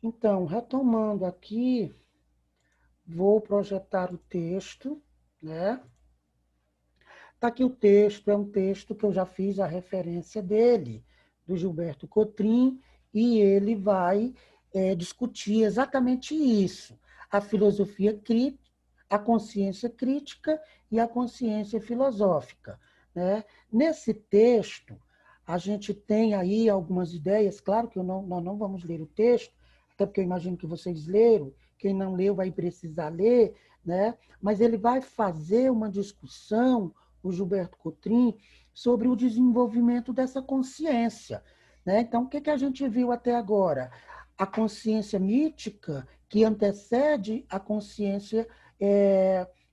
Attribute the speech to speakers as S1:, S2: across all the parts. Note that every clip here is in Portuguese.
S1: Então, retomando aqui, vou projetar o texto, né? Está aqui o texto, é um texto que eu já fiz a referência dele, do Gilberto Cotrim, e ele vai discutir exatamente isso, a filosofia crítica, a consciência crítica e a consciência filosófica, né? Nesse texto, a gente tem aí algumas ideias, claro que nós não vamos ler o texto, até porque eu imagino que vocês leram, quem não leu vai precisar ler, né? Mas ele vai fazer uma discussão, o Gilberto Cotrim, sobre o desenvolvimento dessa consciência, né? Então, o que a gente viu até agora? A consciência mítica que antecede a consciência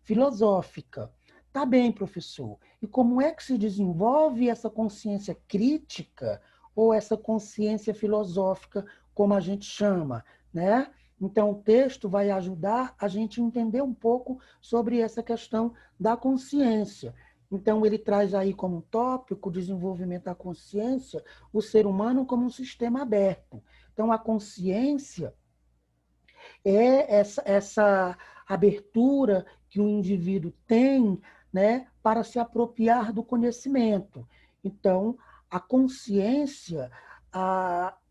S1: filosófica. Tá bem, professor. E como é que se desenvolve essa consciência crítica ou essa consciência filosófica, como a gente chama, né? Então, o texto vai ajudar a gente a entender um pouco sobre essa questão da consciência. Então, ele traz aí como tópico o desenvolvimento da consciência, o ser humano como um sistema aberto. Então, a consciência é essa abertura que o indivíduo tem, né, para se apropriar do conhecimento. Então, a consciência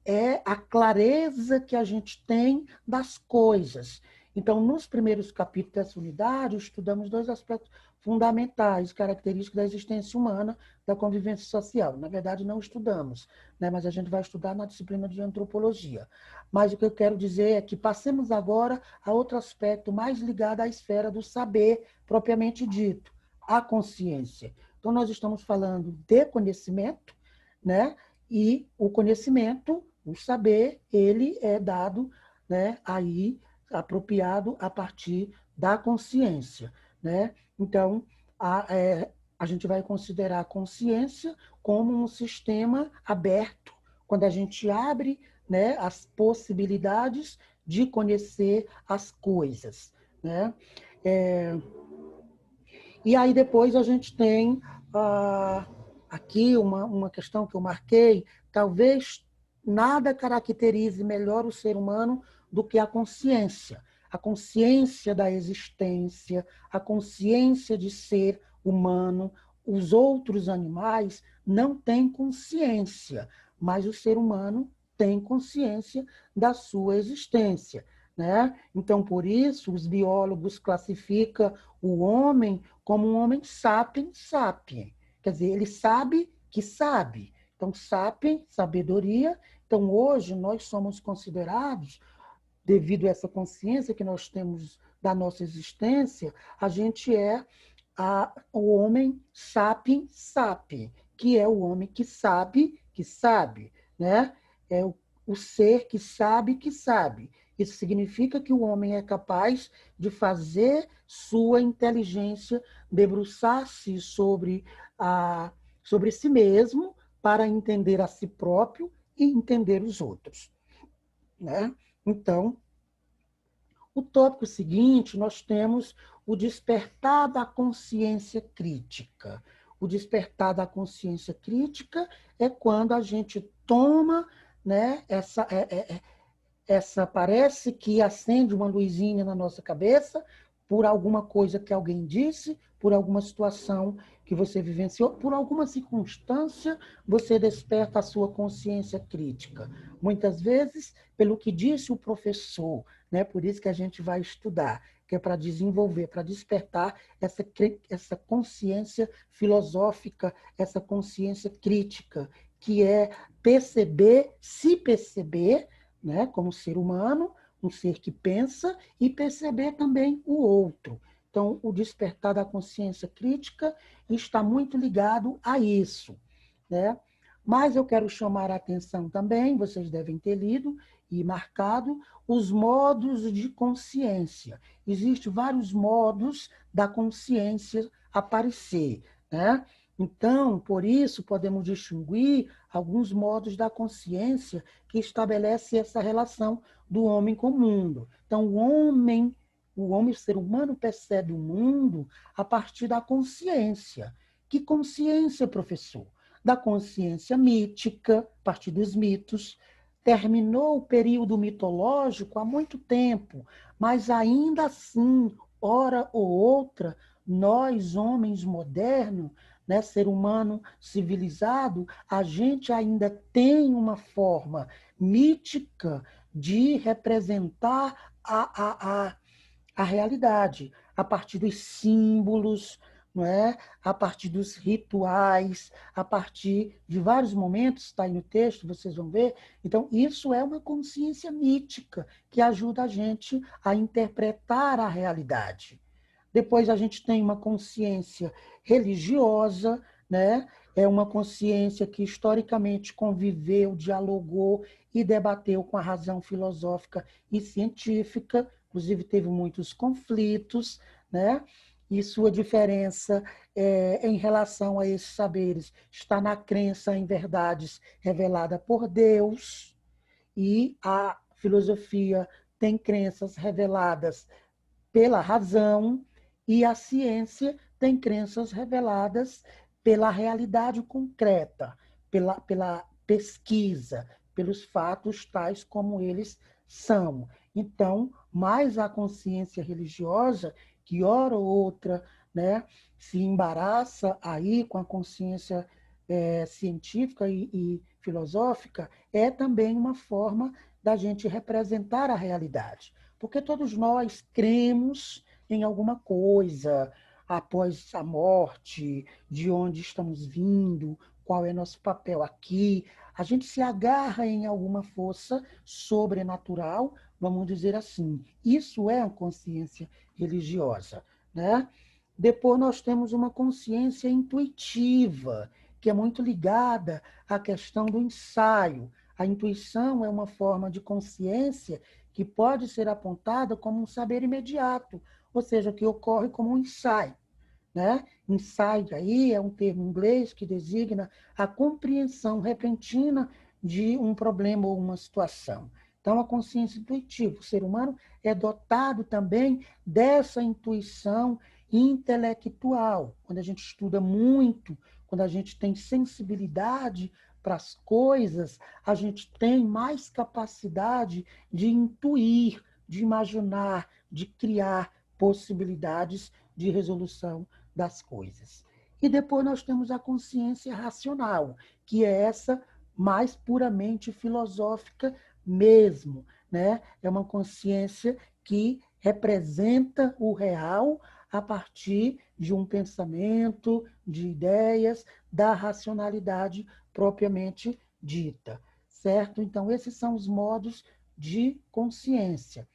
S1: é a clareza que a gente tem das coisas. Então, nos primeiros capítulos dessa unidade, estudamos dois aspectos fundamentais, características da existência humana, da convivência social. Na verdade, não estudamos, né, mas a gente vai estudar na disciplina de antropologia. Mas o que eu quero dizer é que passemos agora a outro aspecto mais ligado à esfera do saber, propriamente dito, a consciência. Então, nós estamos falando de conhecimento, né? E o conhecimento, o saber, ele é dado, né, aí, apropriado a partir da consciência, né? Então, a gente vai considerar a consciência como um sistema aberto, quando a gente abre, né, as possibilidades de conhecer as coisas, né? É, e aí depois a gente tem aqui uma questão que eu marquei, talvez nada caracterize melhor o ser humano do que a consciência da existência, a consciência de ser humano. Os outros animais não têm consciência, mas o ser humano tem consciência da sua existência, né? Então, por isso, os biólogos classificam o homem como um homem sapiens sapiens. Quer dizer, ele sabe que sabe. Então, sapiens, sabedoria. Então, hoje, nós somos considerados, devido a essa consciência que nós temos da nossa existência, a gente é o homem sapiens sapiens, que é o homem que sabe, né? É o ser que sabe que sabe. Isso significa que o homem é capaz de fazer sua inteligência debruçar-se sobre si mesmo para entender a si próprio e entender os outros, né? Então, o tópico seguinte, nós temos o despertar da consciência crítica. O despertar da consciência crítica é quando a gente toma, né, essa parece que acende uma luzinha na nossa cabeça por alguma coisa que alguém disse, por alguma situação que você vivenciou, por alguma circunstância, você desperta a sua consciência crítica. Muitas vezes, pelo que disse o professor, né? Por isso que a gente vai estudar, que é para desenvolver, para despertar essa consciência filosófica, essa consciência crítica, que é perceber, se perceber, né, como ser humano, um ser que pensa, e perceber também o outro. Então, o despertar da consciência crítica está muito ligado a isso, né? Mas eu quero chamar a atenção também, vocês devem ter lido e marcado, os modos de consciência. Existem vários modos da consciência aparecer, né? Então, por isso, podemos distinguir alguns modos da consciência que estabelece essa relação do homem com o mundo. Então, o ser humano percebe o mundo a partir da consciência. Que consciência, professor? Da consciência mítica, a partir dos mitos, terminou o período mitológico há muito tempo, mas ainda assim, hora ou outra, nós, homens modernos, né, ser humano civilizado, a gente ainda tem uma forma mítica de representar a realidade, a partir dos símbolos, não é? A partir dos rituais, a partir de vários momentos, está aí no texto, vocês vão ver. Então, isso é uma consciência mítica que ajuda a gente a interpretar a realidade. Depois a gente tem uma consciência religiosa, né? É uma consciência que historicamente conviveu, dialogou e debateu com a razão filosófica e científica, inclusive teve muitos conflitos, né? E sua diferença em relação a esses saberes está na crença em verdades reveladas por Deus, e a filosofia tem crenças reveladas pela razão, e a ciência tem crenças reveladas pela realidade concreta, pela pesquisa, pelos fatos tais como eles são. Então, mais a consciência religiosa, que hora ou outra, né, se embaraça aí com a consciência científica e filosófica, é também uma forma da gente representar a realidade. Porque todos nós cremos em alguma coisa após a morte, de onde estamos vindo, qual é nosso papel aqui. A gente se agarra em alguma força sobrenatural, vamos dizer assim. Isso é a consciência religiosa, né? Depois nós temos uma consciência intuitiva, que é muito ligada à questão do ensaio. A intuição é uma forma de consciência que pode ser apontada como um saber imediato, ou seja, que ocorre como um insight, né? Insight aí é um termo em inglês que designa a compreensão repentina de um problema ou uma situação. Então, a consciência intuitiva, o ser humano é dotado também dessa intuição intelectual. Quando a gente estuda muito, quando a gente tem sensibilidade para as coisas, a gente tem mais capacidade de intuir, de imaginar, de criar possibilidades de resolução das coisas. E depois nós temos a consciência racional, que é essa mais puramente filosófica mesmo, né? É uma consciência que representa o real a partir de um pensamento, de ideias, da racionalidade propriamente dita, certo? Então, esses são os modos de consciência.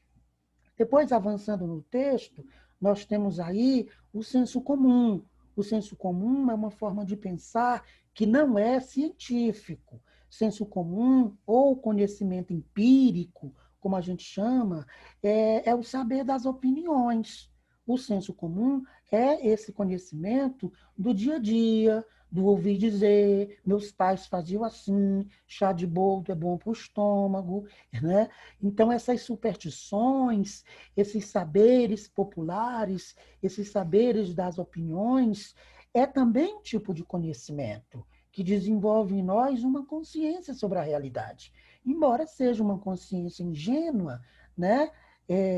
S1: Depois, avançando no texto, nós temos aí o senso comum. O senso comum é uma forma de pensar que não é científico. Senso comum, ou conhecimento empírico, como a gente chama, é o saber das opiniões. O senso comum é esse conhecimento do dia a dia, do ouvir dizer, meus pais faziam assim, chá de boldo é bom para o estômago, né? Então, essas superstições, esses saberes populares, esses saberes das opiniões, é também um tipo de conhecimento que desenvolve em nós uma consciência sobre a realidade. Embora seja uma consciência ingênua, né,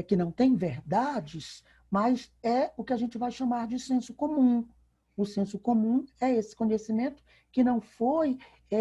S1: que não tem verdades, mas é o que a gente vai chamar de senso comum. O senso comum é esse conhecimento que não foi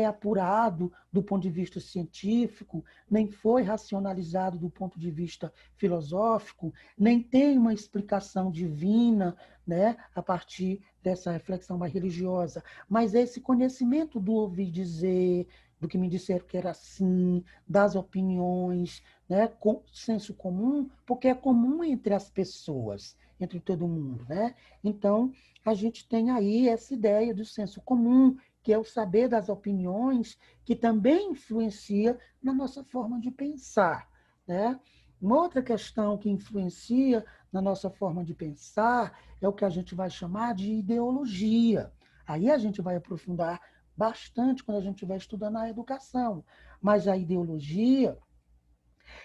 S1: apurado do ponto de vista científico, nem foi racionalizado do ponto de vista filosófico, nem tem uma explicação divina, né, a partir dessa reflexão mais religiosa, mas esse conhecimento do ouvir dizer, do que me disseram que era assim, das opiniões, né, com senso comum, porque é comum entre as pessoas, entre todo mundo, né? Então, a gente tem aí essa ideia do senso comum, que é o saber das opiniões, que também influencia na nossa forma de pensar, né? Uma outra questão que influencia na nossa forma de pensar é o que a gente vai chamar de ideologia. Aí a gente vai aprofundar bastante quando a gente vai estudando a educação. Mas a ideologia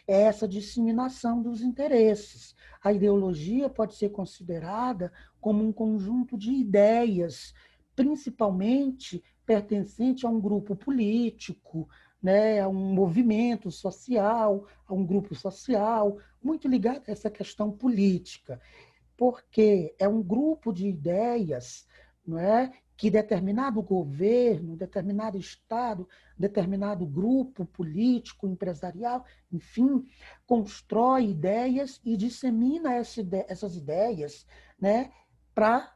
S1: é essa disseminação dos interesses. A ideologia pode ser considerada como um conjunto de ideias, principalmente pertencente a um grupo político, né, a um movimento social, a um grupo social, muito ligado a essa questão política, porque é um grupo de ideias, não é, que determinado governo, determinado estado, determinado grupo político, empresarial, enfim, constrói ideias e dissemina essas ideias, né, para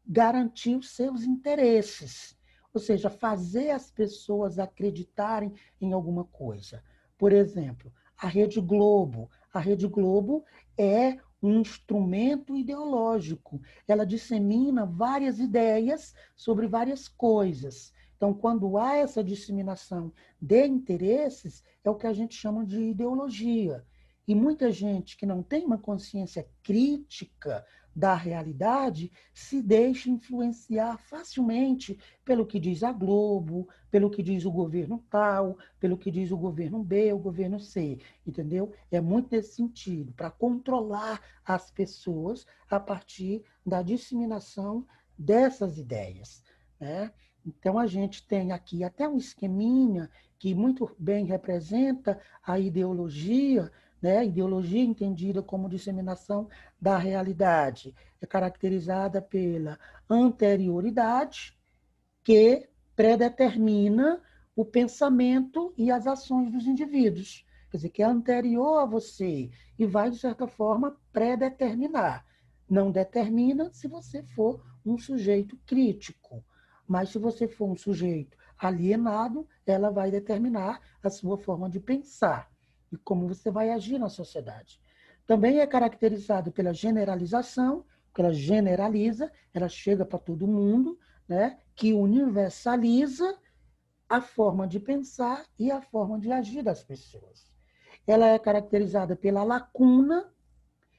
S1: garantir os seus interesses, ou seja, fazer as pessoas acreditarem em alguma coisa. Por exemplo, a Rede Globo. A Rede Globo é um instrumento ideológico. Ela dissemina várias ideias sobre várias coisas. Então, quando há essa disseminação de interesses, é o que a gente chama de ideologia. E muita gente que não tem uma consciência crítica da realidade se deixa influenciar facilmente pelo que diz a Globo, pelo que diz o governo tal, pelo que diz o governo B, o governo C, entendeu? É muito nesse sentido, para controlar as pessoas a partir da disseminação dessas ideias, né? Então, a gente tem aqui até um esqueminha que muito bem representa a ideologia, né? Ideologia entendida como disseminação da realidade. É caracterizada pela anterioridade, que predetermina o pensamento e as ações dos indivíduos. Quer dizer, que é anterior a você e vai, de certa forma, predeterminar. Não determina se você for um sujeito crítico, mas se você for um sujeito alienado, ela vai determinar a sua forma de pensar e como você vai agir na sociedade. Também é caracterizado pela generalização, porque ela generaliza, ela chega para todo mundo, né, que universaliza a forma de pensar e a forma de agir das pessoas. Ela é caracterizada pela lacuna,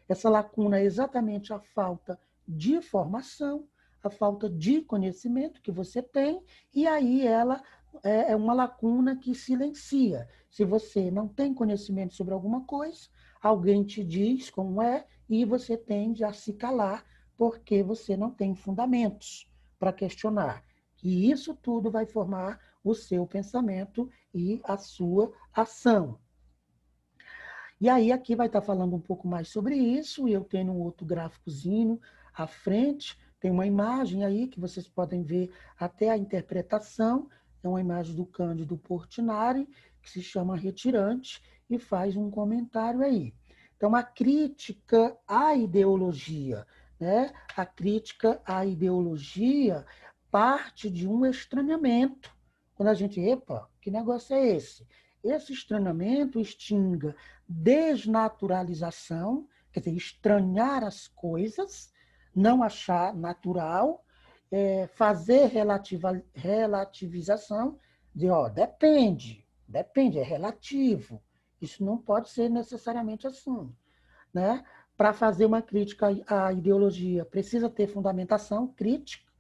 S1: essa lacuna é exatamente a falta de formação, a falta de conhecimento que você tem, e aí ela é uma lacuna que silencia. Se você não tem conhecimento sobre alguma coisa, alguém te diz como é, e você tende a se calar, porque você não tem fundamentos para questionar. E isso tudo vai formar o seu pensamento e a sua ação. E aí aqui vai estar falando um pouco mais sobre isso, e eu tenho um outro gráficozinho à frente, tem uma imagem aí que vocês podem ver até a interpretação, é uma imagem do Cândido Portinari, que se chama Retirante, e faz um comentário aí. Então, a crítica à ideologia, né? A crítica à ideologia parte de um estranhamento. Quando a gente, epa, que negócio é esse? Esse estranhamento extinga desnaturalização, quer dizer, estranhar as coisas, não achar natural, fazer relativização, de, ó, depende, é relativo. Isso não pode ser necessariamente assim, né? Para fazer uma crítica à ideologia, precisa ter fundamentação crítica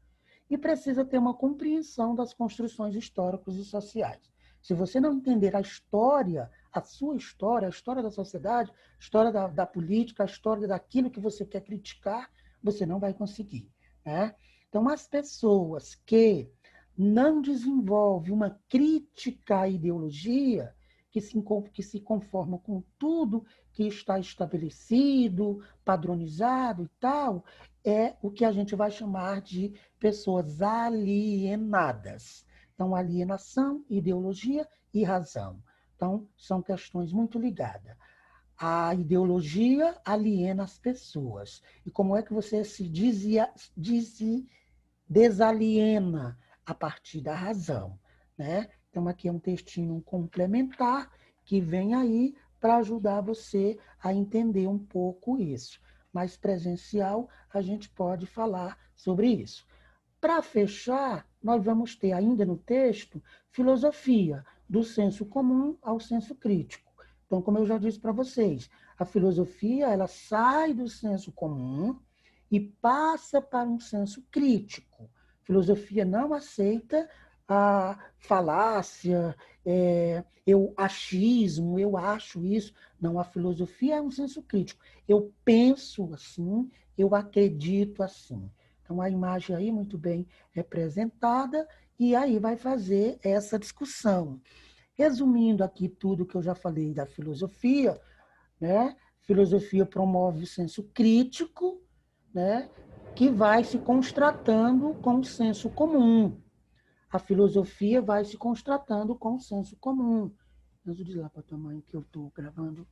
S1: e precisa ter uma compreensão das construções históricas e sociais. Se você não entender a história, a sua história, a história da sociedade, a história da política, a história daquilo que você quer criticar, você não vai conseguir, né? Então, as pessoas que não desenvolvem uma crítica à ideologia, que se conformam com tudo que está estabelecido, padronizado e tal, é o que a gente vai chamar de pessoas alienadas. Então, alienação, ideologia e razão. Então, são questões muito ligadas. A ideologia aliena as pessoas. E como é que você se desaliena? A partir da razão, né? Então, aqui é um textinho complementar que vem aí para ajudar você a entender um pouco isso. Mas presencial, a gente pode falar sobre isso. Para fechar, nós vamos ter ainda no texto filosofia, do senso comum ao senso crítico. Então, como eu já disse para vocês, a filosofia ela sai do senso comum e passa para um senso crítico. A filosofia não aceita a falácia, eu achismo, eu acho isso. Não, a filosofia é um senso crítico. Eu penso assim, eu acredito assim. Então, a imagem aí muito bem representada, e aí vai fazer essa discussão. Resumindo aqui tudo que eu já falei da filosofia, né? Filosofia promove o senso crítico, né? Que vai se constatando com o senso comum. A filosofia vai se constatando com o senso comum. Mas diz lá para a tua mãe que eu estou gravando.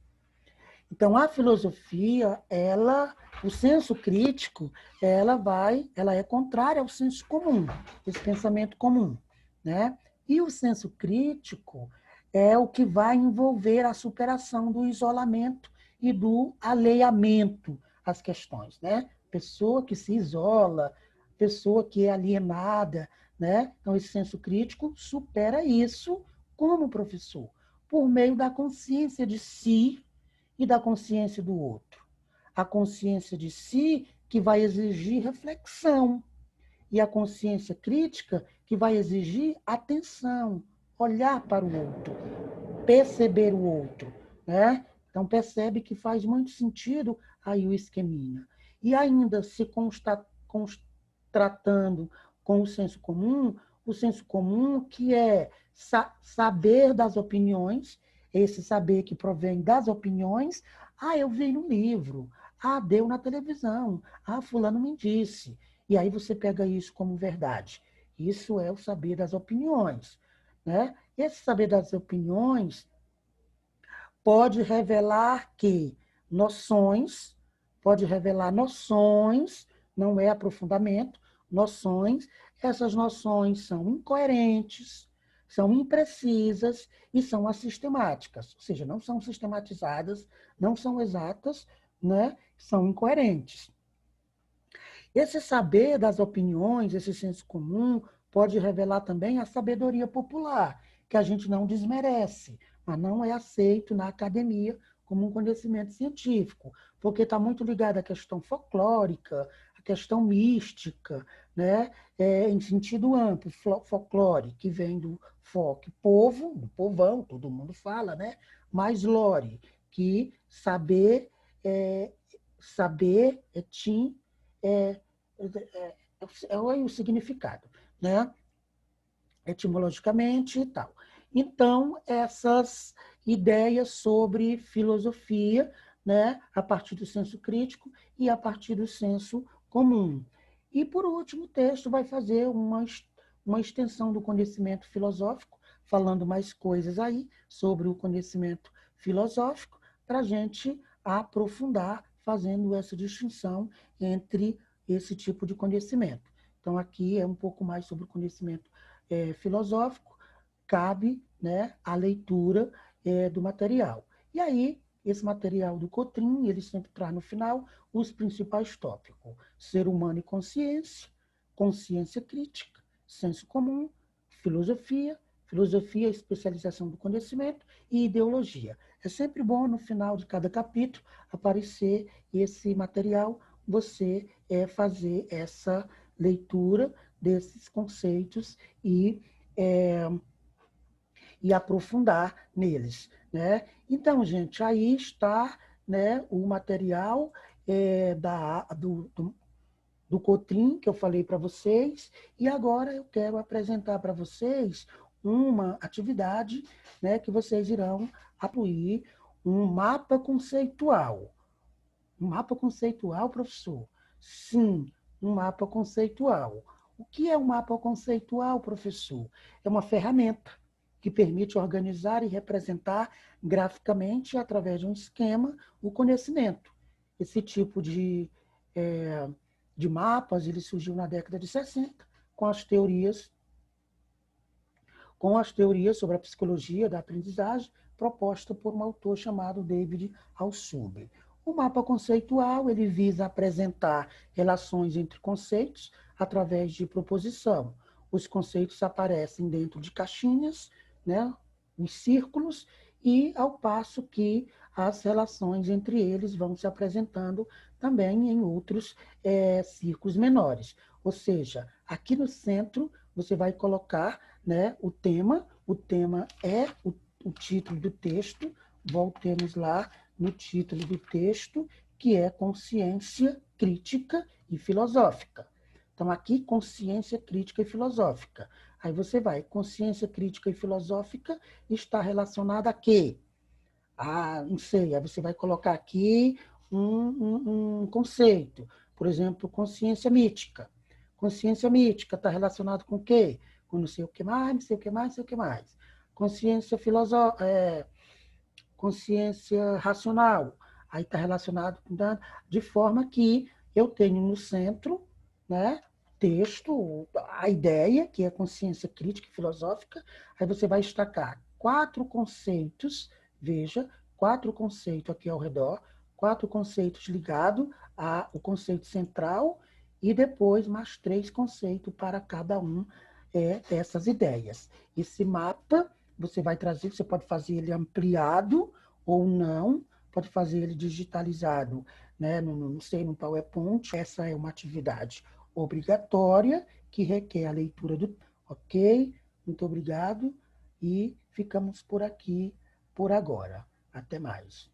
S1: Então, a filosofia, o senso crítico, ela é contrária ao senso comum, esse pensamento comum, né? E o senso crítico é o que vai envolver a superação do isolamento e do alheiamento às questões, né? Pessoa que se isola, pessoa que é alienada, né? Então, esse senso crítico supera isso como professor, por meio da consciência de si e da consciência do outro. A consciência de si que vai exigir reflexão e a consciência crítica que vai exigir atenção, olhar para o outro, perceber o outro, né? Então percebe que faz muito sentido aí o esqueminha. E ainda se tratando com o senso comum que é saber das opiniões, esse saber que provém das opiniões, eu vi no livro, deu na televisão, fulano me disse. E aí você pega isso como verdade. Isso é o saber das opiniões, né? Esse saber das opiniões pode revelar que noções, pode revelar noções, não é aprofundamento, noções, essas noções são incoerentes, são imprecisas e são assistemáticas, ou seja, não são sistematizadas, não são exatas, né? São incoerentes. Esse saber das opiniões, esse senso comum, pode revelar também a sabedoria popular, que a gente não desmerece, mas não é aceito na academia como um conhecimento científico, porque está muito ligado à questão folclórica, à questão mística, né? Em sentido amplo, folclore, que vem do folk, povo, do povão, todo mundo fala, né? Mais lore, que saber é tim, é, é o significado, né? Etimologicamente e tal. Então, essas ideias sobre filosofia, né, a partir do senso crítico e a partir do senso comum. E, por último, o texto vai fazer uma extensão do conhecimento filosófico, falando mais coisas aí sobre o conhecimento filosófico, para a gente aprofundar, fazendo essa distinção entre esse tipo de conhecimento. Então, aqui é um pouco mais sobre o conhecimento filosófico, cabe, né, a leitura do material. E aí, esse material do Cotrim, ele sempre traz no final os principais tópicos: ser humano e consciência, consciência crítica, senso comum, filosofia, filosofia, especialização do conhecimento e ideologia. É sempre bom, no final de cada capítulo, aparecer esse material, você fazer essa leitura desses conceitos é, e aprofundar neles, né? Então, gente, aí está, né, o material do Cotrim, que eu falei para vocês, e agora eu quero apresentar para vocês uma atividade, né, que vocês irão apoiar, um mapa conceitual. Um mapa conceitual, professor? Sim, um mapa conceitual. O que é um mapa conceitual, professor? É uma ferramenta que permite organizar e representar graficamente, através de um esquema, o conhecimento. Esse tipo de mapas ele surgiu na década de 60, com as teorias sobre a psicologia da aprendizagem, proposta por um autor chamado David Alsube. O mapa conceitual ele visa apresentar relações entre conceitos através de proposição. Os conceitos aparecem dentro de caixinhas, né, os círculos, e ao passo que as relações entre eles vão se apresentando também em outros círculos menores. Ou seja, aqui no centro você vai colocar, né, o tema é o título do texto, voltemos lá no título do texto, que é consciência crítica e filosófica. Então, aqui, consciência crítica e filosófica. Aí você vai, consciência crítica e filosófica está relacionada a quê? Ah, não sei, aí você vai colocar aqui um conceito. Por exemplo, consciência mítica. Consciência mítica está relacionado com o quê? Com não sei o que mais, não sei o que mais, não sei o que mais. Consciência filosófica, consciência racional. Aí está relacionado com de forma que eu tenho no centro, né, texto, a ideia, que é consciência crítica e filosófica, aí você vai destacar 4 conceitos, veja, 4 conceitos aqui ao redor, 4 conceitos ligados ao conceito central e depois mais 3 conceitos para cada um dessas ideias. Esse mapa você vai trazer, você pode fazer ele ampliado ou não, pode fazer ele digitalizado, né, não sei, no PowerPoint. Essa é uma atividade obrigatória que requer a leitura do. Ok? Muito obrigado e ficamos por aqui por agora. Até mais.